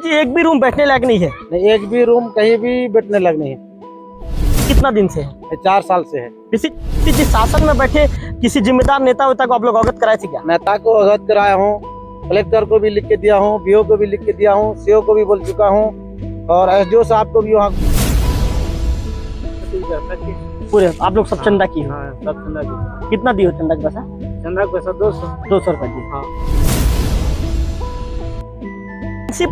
जी एक भी रूम बैठने लायक नहीं है? नहीं, एक भी रूम कहीं भी बैठने लायक नहीं है। कितना दिन से है? 4 साल से है। किसी शासन में बैठे किसी जिम्मेदार नेता वेता को आप लोग अवगत कराए थे क्या? नेता को अवगत कराया हूँ, कलेक्टर को भी लिख के दिया हूँ, बीओ को भी लिख के दिया हूँ, सीओ को भी बोल चुका हूँ और एसडीओ साहब को भी वहाँ पूरे आप लोग सब चंदा की हो? हाँ, सब चंदा की। कितना दियो चंदा का पैसा? चंदा का पैसा 200 रुपए दी। हाँ।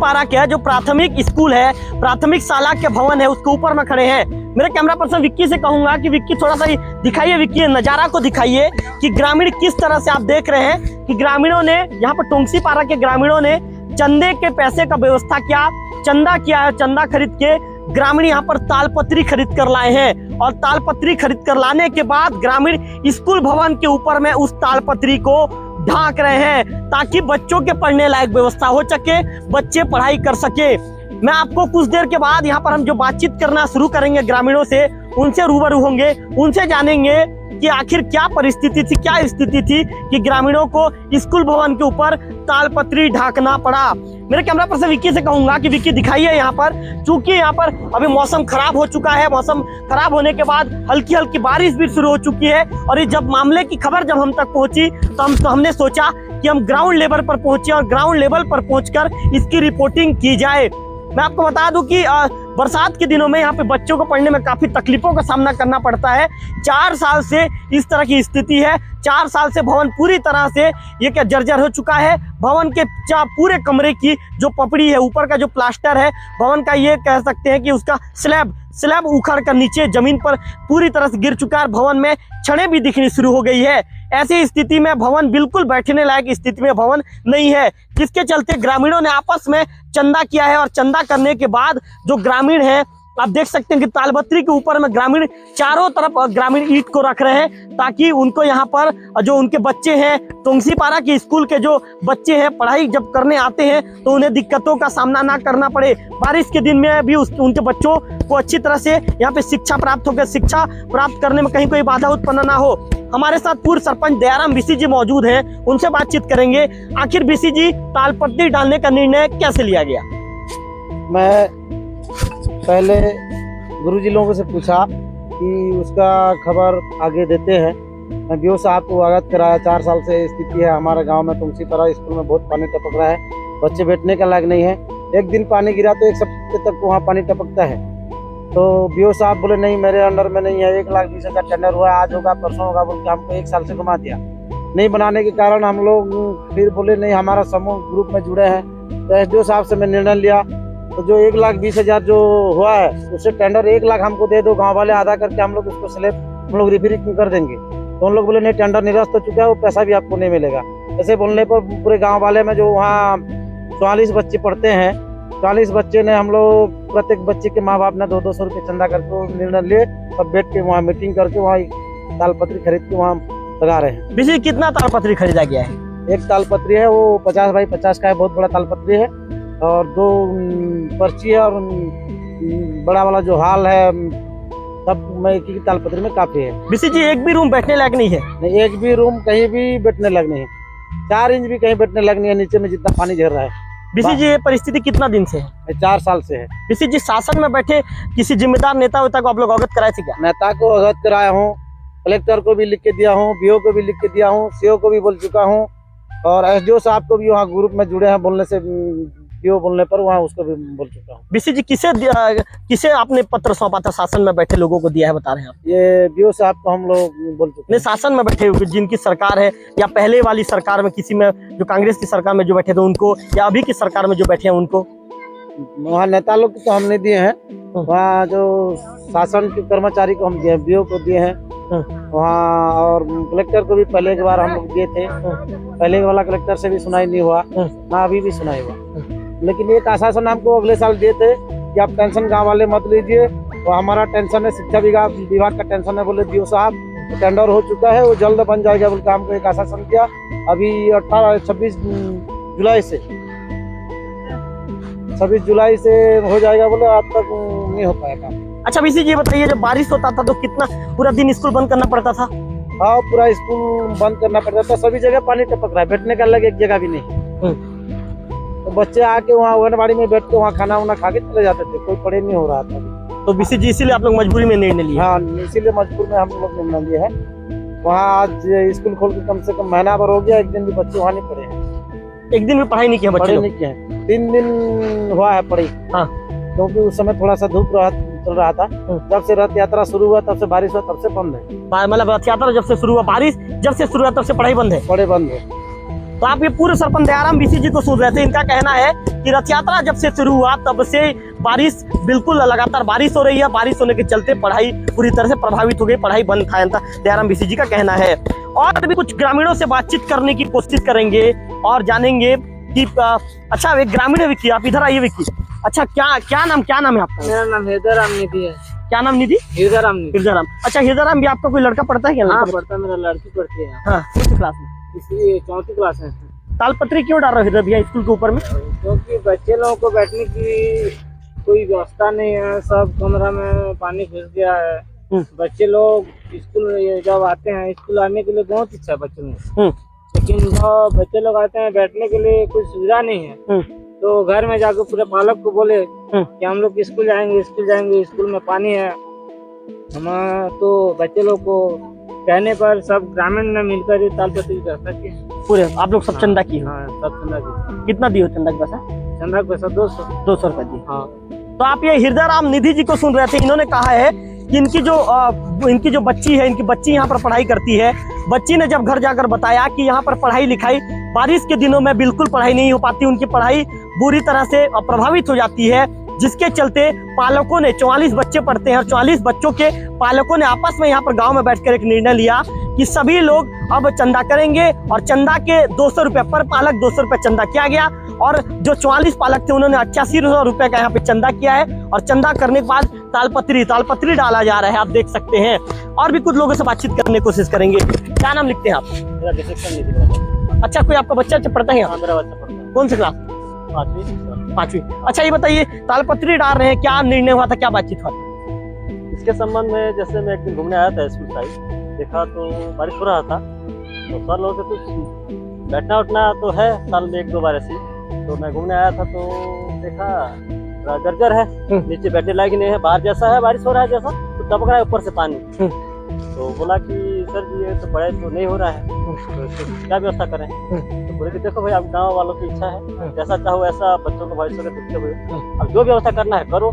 पारा क्या जो प्राथमिक स्कूल है, प्राथमिक शाला के भवन है, उसके ऊपर में खड़े हैं। मेरे कैमरा पर्सन विक्की से कहूंगा कि विक्की थोड़ा सा दिखाइए, विक्की नजारा को दिखाइए कि ग्रामीण किस तरह से आप देख रहे हैं कि ग्रामीणों ने यहाँ पर टोंगसी पारा के ग्रामीणों ने चंदे के पैसे का व्यवस्था किया, चंदा किया है। चंदा खरीद के ग्रामीण यहाँ पर तालपत्री खरीद कर लाए हैं और तालपत्री खरीद कर लाने के बाद ग्रामीण स्कूल भवन के ऊपर में उस तालपत्री को ढांक रहे हैं ताकि बच्चों के पढ़ने लायक व्यवस्था हो सके, बच्चे पढ़ाई कर सके। मैं आपको कुछ देर के बाद यहाँ पर हम जो बातचीत करना शुरू करेंगे ग्रामीणों से, उनसे रूबरू होंगे, उनसे जानेंगे कि आखिर क्या परिस्थिति थी, क्या स्थिति थी कि ग्रामीणों को स्कूल भवन के ऊपर तालपत्री ढांकना पड़ा। मेरे कैमरा पर्सन विक्की से कहूंगा कि विक्की दिखाइए यहाँ पर, चूंकि यहाँ पर अभी मौसम खराब हो चुका है, मौसम खराब होने के बाद हल्की हल्की बारिश भी शुरू हो चुकी है और ये जब मामले की खबर जब हम तक पहुंची तो हमने सोचा कि हम ग्राउंड लेवल पर पहुंचे और ग्राउंड लेवल पर पहुंचकर इसकी रिपोर्टिंग की जाए। मैं आपको बता दूं कि बरसात के दिनों में यहाँ पे बच्चों को पढ़ने में काफी तकलीफों का सामना करना पड़ता है। 4 साल से इस तरह की स्थिति है। 4 साल से भवन पूरी तरह से ये क्या जर्जर हो चुका है। भवन के पूरे कमरे की जो पपड़ी है, ऊपर का जो प्लास्टर है भवन का, ये कह सकते हैं कि उसका स्लैब उखड़ कर नीचे जमीन पर पूरी तरह से गिर चुका है। भवन में छड़ें भी दिखनी शुरू हो गई है। ऐसी स्थिति में भवन बिल्कुल बैठने लायक स्थिति में भवन नहीं है, जिसके चलते ग्रामीणों ने आपस में चंदा किया है और चंदा करने के बाद जो ग्रामीण हैं आप देख सकते हैं कि तालपत्री के ऊपर में ग्रामीण चारों तरफ ग्रामीण ईंट को रख रहे हैं ताकि उनको यहाँ पर जो उनके बच्चे हैं, टोंगसी पारा के स्कूल के जो बच्चे हैं, पढ़ाई जब करने आते हैं तो उन्हें दिक्कतों का सामना ना करना पड़े। बारिश के दिन में भी उनके बच्चों को अच्छी तरह से यहाँ पे शिक्षा प्राप्त करने में कहीं कोई बाधा उत्पन्न ना हो। हमारे साथ पूर्व सरपंच दयाराम बीसी जी मौजूद हैं, उनसे बातचीत करेंगे। आखिर बीसी जी, तालपत्री डालने का निर्णय कैसे लिया गया? मैं पहले गुरुजी लोगों से पूछा कि उसका खबर आगे देते हैं। मैं बीओ साहब को अवगत कराया। 4 साल से स्थिति है हमारे गांव में टोंगसी पारा स्कूल में बहुत पानी टपक रहा है, बच्चे बैठने का लायक नहीं है। एक दिन पानी गिरा तो 1 सप्ताह तक वहाँ पानी टपकता है। तो बीओ साहब बोले नहीं, मेरे अंडर में नहीं है, 1,20,000 टेंडर हुआ, आज होगा परसों होगा बोल के हमको 1 साल से घुमा दिया। नहीं बनाने के कारण हम लोग फिर बोले नहीं, हमारा समूह ग्रुप में जुड़े हैं। तो एसडीओ साहब से मैं निर्णय लिया, तो जो 1,20,000 जो हुआ है उससे टेंडर 1 लाख हमको दे दो, गांव वाले आधा करके हम लोग उसको स्लैब हम लोग रिफरी कर देंगे। तो उन लोग बोले नहीं, टेंडर निरस्त हो चुका है, वो पैसा भी आपको नहीं मिलेगा। ऐसे बोलने पर पूरे गांव वाले में जो वहाँ 44 बच्चे पढ़ते हैं, 40 बच्चे ने, हम लोग प्रत्येक बच्चे के माँ बाप ने 200-200 रुपये चंदा करके निर्णय लिए। सब बैठ के वहाँ मीटिंग करके वहाँ तालपत्री खरीद के वहाँ लगा रहे हैं। बीसी कितना तालपत्री खरीदा गया है? एक तालपत्री है वो 50 बाई 50 का है, बहुत बड़ा तालपत्री है, और 2 पर्ची है और बड़ा वाला जो हॉल है, सब में एक ही तालपत्री में काफी है। बीसी जी एक भी रूम बैठने लायक नहीं है? नहीं, एक भी रूम कहीं भी बैठने लायक नहीं है। 4 इंच भी कहीं बैठने लायक नहीं है, नीचे में जितना पानी झर रहा है। बीसी जी ये परिस्थिति कितना दिन से है? 4 साल से है। बीसी जी शासन में बैठे किसी जिम्मेदार नेता वेता को आप लोग अवगत कराए थे क्या? नेता को अवगत कराया हूँ, कलेक्टर को भी लिख के दिया हूँ, बीओ को भी लिख के दिया हूँ, सीओ को भी बोल चुका हूँ और एसडीओ साहब को भी वहाँ ग्रुप में जुड़े हैं, बोलने से बीओ बोलने पर वहाँ उसको भी बोल चुका हूँ। बीसी जी किसे आपने पत्र सौंपा था? शासन में बैठे लोगों को दिया है बता रहे हैं आप? ये बीओ साहब को हम लोग बोल चुके हैं। शासन में बैठे जिनकी सरकार है, या पहले वाली सरकार में किसी में जो कांग्रेस की सरकार में जो बैठे थे उनको, या अभी की सरकार में जो बैठे हैं उनको? वहाँ नेता लोग को तो हमने दिए हैं, वहाँ जो शासन के कर्मचारी को हम दिए हैं, बीओ को दिए हैं वहाँ, और कलेक्टर को भी पहले एक बार हम लोग दिए थे। पहले वाला कलेक्टर से भी सुनाई नहीं हुआ, ना अभी भी सुनाई हुआ। लेकिन एक आश्वासन हमको अगले साल दिए थे कि आप टेंशन गांव वाले मत लीजिए, तो हमारा टेंशन है, शिक्षा विभाग का टेंशन है। बोले बीओ साहब टेंडर हो चुका है, वो जल्द बन जाएगा बोल के हमको एक आश्वासन दिया। अभी 26 जुलाई से हो जाएगा, बोले अब तक नहीं हो पाएगा। अच्छा बीसी जी बताइए, जब बारिश होता था तो कितना पूरा दिन स्कूल बंद करना पड़ता था? हाँ, पूरा स्कूल बंद करना पड़ता था। सभी जगह पानी टपक रहा है, बैठने का अलग एक जगह भी नहीं। तो बच्चे आके वहाँ आंगनबाड़ी में बैठ के वहाँ खाना वाना खा के चले जाते थे, कोई पढ़े नहीं हो रहा था। तो बीसीजी इसीलिए आप लोग मजबूरी में निर्णय लिया? हाँ, इसीलिए मजबूर में हम लोग निर्णय लिए है। वहाँ आज स्कूल खोल के कम से कम महीना भर हो गया, एक दिन भी बच्चे वहाँ नहीं पढ़े हैं। एक दिन भी पढ़ाई नहीं किया बच्चे पढ़े लोग? नहीं किया है, 3 दिन हुआ है पढ़ी। हाँ, क्योंकि उस समय थोड़ा सा धूप चल रहा था। जब से रथ यात्रा शुरू हुआ तब से बारिश हुआ, तब से बंद है। मतलब रथ यात्रा जब से शुरू हुआ, बारिश जब से शुरू हुआ तब से पढ़ाई बंद है? पढ़े बंद है। तो आप ये पूरे सरपंच दयाराम बीसी जी को सुन रहे थे, इनका कहना है कि रथ यात्रा जब से शुरू हुआ तब से बारिश बिल्कुल लगातार बारिश हो रही है, बारिश होने के चलते पढ़ाई पूरी तरह से प्रभावित हो गई, पढ़ाई बंद था। दयाराम बीसी जी का कहना है। और भी कुछ ग्रामीणों से बातचीत करने की कोशिश करेंगे और जानेंगे कि अच्छा एक ग्रामीण है विक्की, आप इधर आइए विक्की। अच्छा क्या नाम है आपका? मेरा नाम हृदयराम निधि है। क्या नाम निधि? हृदयराम निधि। हृदयराम। अच्छा हृदयराम भी आपका कोई लड़का पढ़ता है क्या? हाँ पढ़ता है, मेरा लड़की पढ़ती है। हाँ, कौन सी क्लास में? इसलिए 4वीं क्लास है। तालपत्री क्यों डाल रहे हो हृदय भैया स्कूल के ऊपर में? क्योंकि बच्चे लोगों को बैठने की कोई व्यवस्था नहीं है, सब कमरा में पानी घुस गया है। बच्चे लोग स्कूल जब आते हैं, स्कूल आने के लिए बहुत इच्छा है बच्चों में, लेकिन जब बच्चे लोग आते हैं बैठने के लिए कोई सुविधा नहीं है। तो घर में जाकर पूरे पालक को बोले कि हम लोग स्कूल जाएंगे, स्कूल में पानी है। हम तो बच्चे लोग को कहने पर सब ग्रामीण ने मिलकर तालपत्री की व्यवस्था की। पूरे आप लोग सब चंदा की? हाँ, सब चंदा की। कितना दिए हो चंदा का पैसा? चंदा का पैसा 200 रुपए दिए। हाँ। तो आप ये हृदयराम निधि जी को सुन रहे थे, इन्होंने कहा है कि इनकी जो बच्ची है, इनकी बच्ची यहाँ पर पढ़ाई करती है। बच्ची ने जब घर जाकर बताया कि यहाँ पर पढ़ाई लिखाई बारिश के दिनों में बिल्कुल पढ़ाई नहीं हो पाती, उनकी पढ़ाई बुरी तरह से प्रभावित हो जाती है, जिसके चलते पालकों ने 44 बच्चे पढ़ते हैं और 44 बच्चों के पालकों ने आपस में यहाँ पर गांव में बैठकर एक निर्णय लिया कि सभी लोग अब चंदा करेंगे और चंदा के 200 रुपए पर पालक 200 रुपए चंदा किया गया। और जो 44 पालक थे उन्होंने 88 रुपए का यहाँ पे चंदा किया है और चंदा करने के बाद तालपत्री डाला जा रहा है, आप देख सकते हैं। और भी कुछ लोगों से बातचीत करने की कोशिश करेंगे। क्या नाम लिखते हैं आप? अच्छा, कोई आपका बच्चा पढ़ता है? मेरा बच्चा पढ़ता है। कौन सी क्लास? 5वीं। अच्छा ये बताइए, तालपत्री डाल रहे हैं, क्या निर्णय हुआ था, क्या बातचीत हुआ था इसके संबंध में? जैसे मैं एक दिन घूमने आया था स्कूल साइड, देखा तो बारिश हो रहा था, तो सर लोगों से कुछ बैठना उठना तो है साल में 1-2 बार ऐसी। तो मैं घूमने आया था तो देखा जर्जर है, नीचे बैठने लायक नहीं है, बाहर जैसा है, बारिश हो रहा है जैसा, तो टपक रहा है ऊपर से पानी। तो बोला कि सर जी ये तो पढ़ाई तो नहीं हो रहा है, तो इसको क्या व्यवस्था करें? तो बोले कि देखो भाई, आप गाँव वालों की इच्छा है, जैसा चाहो वैसा बच्चों को भविष्य में देखते हुए अब जो व्यवस्था करना है करो।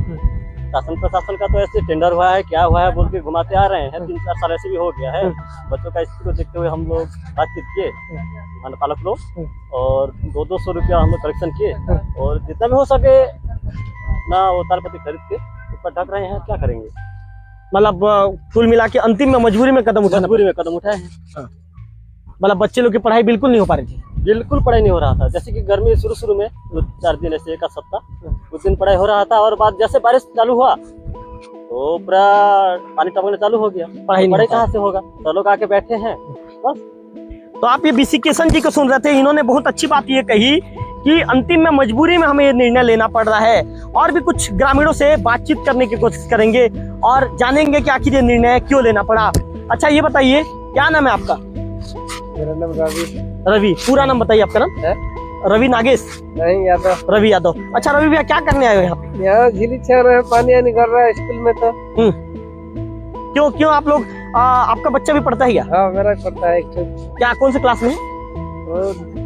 शासन प्रशासन का तो ऐसे टेंडर हुआ है, क्या हुआ है बोल के घुमाते आ रहे हैं, 3-4 साल ऐसे भी हो गया है। बच्चों का स्थिति को देखते हुए हम लोग बातचीत किए, मान पालक लोग, और 200 रुपया हम लोग कलेक्शन किए और जितना भी हो सके ना वो तालपत्री खरीद के ऊपर ढक रहे हैं। क्या करेंगे? मतलब कुल मिला के अंतिम में मजबूरी में कदम उठाए हैं। मतलब बच्चे लोग की पढ़ाई बिल्कुल नहीं हो पा रही थी? बिल्कुल पढ़ाई नहीं हो रहा था। जैसे कि गर्मी शुरू में 4 दिन ऐसे, 1 सप्ताह कुछ दिन पढ़ाई हो रहा था, और बाद जैसे बारिश चालू हुआ तो पूरा पानी टपकने चालू हो गया। पढ़ाई कहाँ से होगा? तो लोग आके बैठे हैं बस। तो आप ये बीसी किशन जी को सुन रहे थे, इन्होंने बहुत अच्छी बात ये कही कि अंतिम में मजबूरी में हमें ये निर्णय लेना पड़ रहा है। और भी कुछ ग्रामीणों से बातचीत करने की कोशिश करेंगे और जानेंगे कि आखिर ये निर्णय क्यों लेना पड़ा। अच्छा ये बताइए, क्या नाम है आपका? मेरा नाम रवि। पूरा नाम बताइए आपका नाम? रवि नागेश? नहीं, यादव। रवि यादव। अच्छा रवि भैया, क्या करने आए हो यहाँ पे? यहाँ झीली छा रहे हैं, पानी निकल रहा है स्कूल में। तो क्यों आप लोग आपका बच्चा भी पढ़ता है क्या? हाँ, मेरा पढ़ता है। क्या, कौन से क्लास में?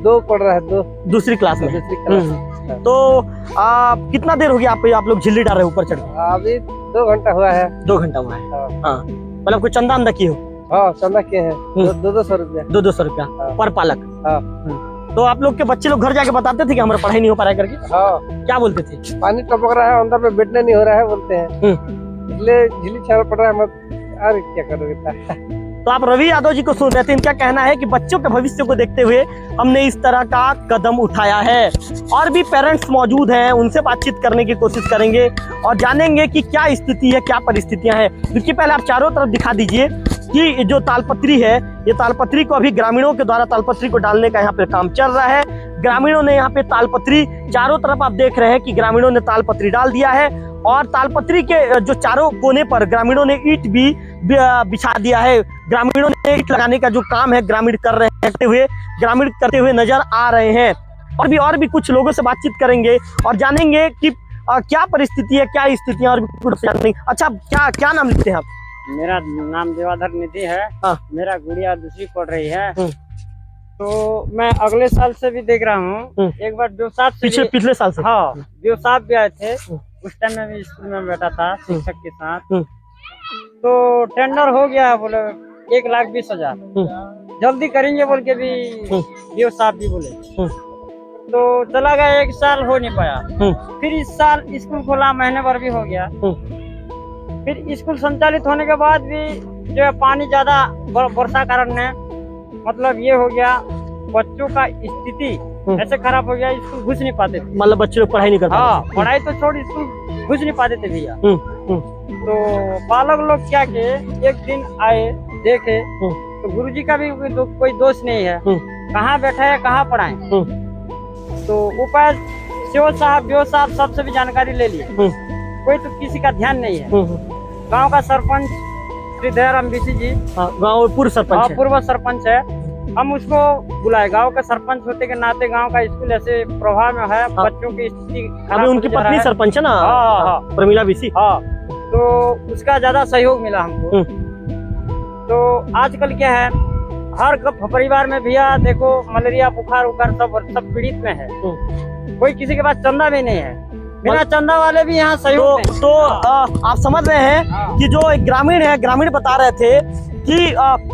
2 पढ़ रहा है। दूसरी क्लास में। तो कितना देर हो गया आप लोग झिल्ली डाल रहे हो ऊपर चढ़? अभी 2 घंटा हुआ है। 2 घंटा हुआ है। हाँ, मतलब कोई चंदा अंदा की हो? हाँ, चंदा के हैं 200 रुपया। 200 रुपया पर पालक। तो आप लोग के बच्चे लोग घर जाके बताते थे कि हमारा पढ़ाई नहीं हो पा रहा है करके? हाँ। क्या बोलते थे? पानी टपक रहा है, अंदर में बैठने नहीं हो रहा है बोलते हैं, इसलिए झिल्ली छाड़ पड़ रहा है। अरे क्या करोगे? तो आप रवि यादव जी को सुन रहे थे, इनका कहना है कि बच्चों के भविष्य को देखते हुए हमने इस तरह का कदम उठाया है। और भी पेरेंट्स मौजूद हैं, उनसे बातचीत करने की कोशिश करेंगे और जानेंगे कि क्या स्थिति है, क्या परिस्थितियां हैं। क्योंकि पहले आप चारों तरफ दिखा दीजिए कि जो तालपत्री है, ये तालपत्री को अभी ग्रामीणों के द्वारा तालपत्री को डालने का यहाँ पे काम चल रहा है। ग्रामीणों ने यहाँ पे तालपत्री चारों तरफ आप देख रहे हैं कि ग्रामीणों ने तालपत्री डाल दिया है और तालपत्री के जो चारों कोने पर ग्रामीणों ने ईंट भी बिछा दिया है। ग्रामीणों ने ईंट लगाने का जो काम है ग्रामीण कर रहे हैं, ग्रामीण करते हुए नजर आ रहे हैं। और भी कुछ लोगों से बातचीत करेंगे और जानेंगे कि क्या परिस्थिति है, क्या स्थितियां और भी कुछ जानेंगे। अच्छा, क्या क्या नाम लिखते हैं आप? मेरा नाम देवाधर निधि है। हाँ। मेरा गुड़िया दूसरी पढ़ रही है। तो मैं अगले साल से भी देख रहा हूँ। एक बार ब्योसाब से पिछले साल से, हाँ, ब्योसाब भी आए थे। उस टाइम में भी स्कूल में बैठा था शिक्षक के साथ। तो टेंडर हो गया, बोले 1,20,000 जल्दी करेंगे बोल के भी ब्योसाब भी बोले। तो चला गया, 1 साल हो नहीं पाया। फिर इस साल स्कूल खोला, महीने भर भी हो गया। फिर स्कूल संचालित होने के बाद भी जो है पानी ज्यादा वर्षा कारण ने मतलब ये हो गया, बच्चों का स्थिति ऐसे खराब हो गया, स्कूल घुस नहीं पाते थे। मतलब बच्चे लोग पढ़ाई नहीं करते? हाँ, पढ़ाई तो छोड़, स्कूल घुस नहीं पाते थे भैया। तो पालक लोग क्या किए, एक दिन आए देखे तो गुरुजी का भी कोई दोष नहीं है, कहाँ बैठा है, कहाँ पढ़ाए। तो उपाय सीओ साहब, बीओ साहब सबसे भी जानकारी ले लिए, कोई तो किसी का ध्यान नहीं है। गांव का सरपंच श्री दयाराम बीसी जी, गांव पूर्व सरपंच, पूर्व सरपंच है, हम उसको बुलाए। गांव का सरपंच होते के नाते गांव का स्कूल ऐसे प्रभाव में है, बच्चों की स्थिति अभी उनकी पत्नी सरपंच है ना, प्रमीला बीसी। हाँ, तो उसका ज्यादा सहयोग मिला हमको। तो आजकल क्या है, हर परिवार में भैया देखो मलेरिया, बुखार उखार सब पीड़ित में है। कोई किसी के पास चंदा भी नहीं है, बिना चंदा वाले भी यहाँ सहयोग तो आप समझ रहे हैं कि जो एक ग्रामीण है, ग्रामीण बता रहे थे कि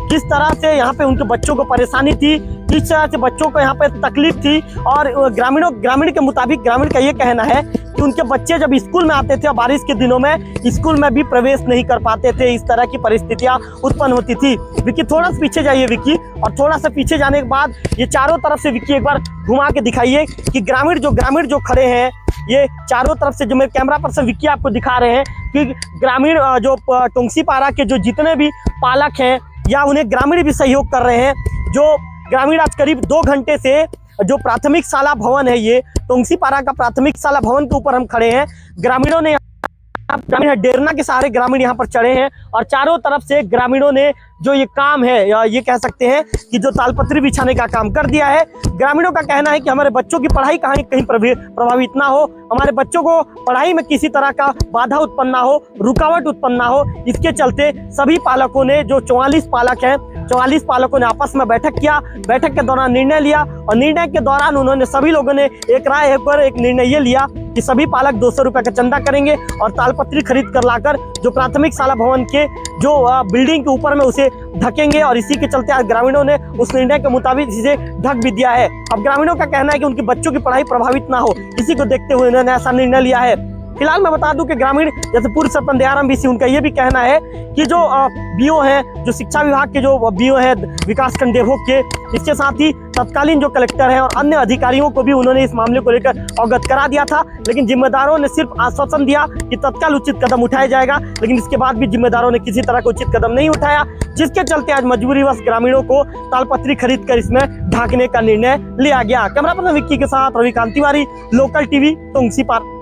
किस तरह से यहाँ पे उनके बच्चों को परेशानी थी, किस तरह से बच्चों को यहाँ पे तकलीफ थी। और ग्रामीण के मुताबिक ग्रामीण का ये कहना है कि उनके बच्चे जब स्कूल में आते थे और बारिश के दिनों में स्कूल में भी प्रवेश नहीं कर पाते थे, इस तरह की परिस्थितियां उत्पन्न होती थी। विक्की थोड़ा सा पीछे जाइए विक्की, और थोड़ा सा पीछे जाने के बाद ये चारों तरफ से विक्की एक बार घुमा के दिखाइए कि ग्रामीण जो खड़े हैं, ये चारों तरफ से जो मेरे कैमरा पर्सन विक्की आपको दिखा रहे हैं कि ग्रामीण जो टोंगसीपारा के जो जितने भी पालक हैं या उन्हें ग्रामीण भी सहयोग कर रहे हैं। जो ग्रामीण आज करीब 2 घंटे से जो प्राथमिक शाला भवन है, ये टोंगसीपारा का प्राथमिक शाला भवन के ऊपर हम खड़े हैं। ग्रामीणों ने डेरना के सहारे ग्रामीण यहाँ पर चढ़े हैं और चारों तरफ से ग्रामीणों ने जो ये काम है, या ये कह सकते हैं कि जो तालपत्री बिछाने का काम कर दिया है। ग्रामीणों का कहना है कि हमारे बच्चों की पढ़ाई कहीं प्रभावित ना हो, हमारे बच्चों को पढ़ाई में किसी तरह का बाधा उत्पन्न ना हो, रुकावट उत्पन्न ना हो। इसके चलते सभी पालकों ने, जो 44 पालक हैं, 44 पालकों ने आपस में बैठक किया। बैठक के दौरान निर्णय लिया और निर्णय के दौरान उन्होंने सभी लोगों ने एक राय पर एक निर्णय ये लिया कि सभी पालक 200 रुपए का चंदा करेंगे और तालपत्री खरीद कर लाकर जो प्राथमिक शाला भवन के जो बिल्डिंग के ऊपर में उसे ढकेंगे। और इसी के चलते आज ग्रामीणों ने उस निर्णय के मुताबिक इसे ढक भी दिया है। अब ग्रामीणों का कहना है कि उनके बच्चों की पढ़ाई प्रभावित ना हो, इसी को देखते हुए उन्होंने ऐसा निर्णय लिया है। फिलहाल मैं बता दूं कि ग्रामीण जैसे पूर्व सरपंच दयाराम बीसी, उनका ये भी कहना है कि जो बीओ हैं, जो शिक्षा विभाग के जो बीओ हैं विकासखंड देवभोग के, इसके साथ ही तत्कालीन जो कलेक्टर हैं और अन्य अधिकारियों को भी उन्होंने इस मामले को लेकर अवगत करा दिया था। लेकिन जिम्मेदारों ने सिर्फ आश्वासन दिया कि तत्काल उचित कदम उठाया जाएगा, लेकिन इसके बाद भी जिम्मेदारों ने किसी तरह का उचित कदम नहीं उठाया, जिसके चलते आज मजबूरीवश ग्रामीणों को तालपत्री खरीद कर इसमें ढाकने का निर्णय लिया गया। कैमरा पर्सन विक्की के साथ रविकांत तिवारी, लोकल टीवी, टोंगसीपारा।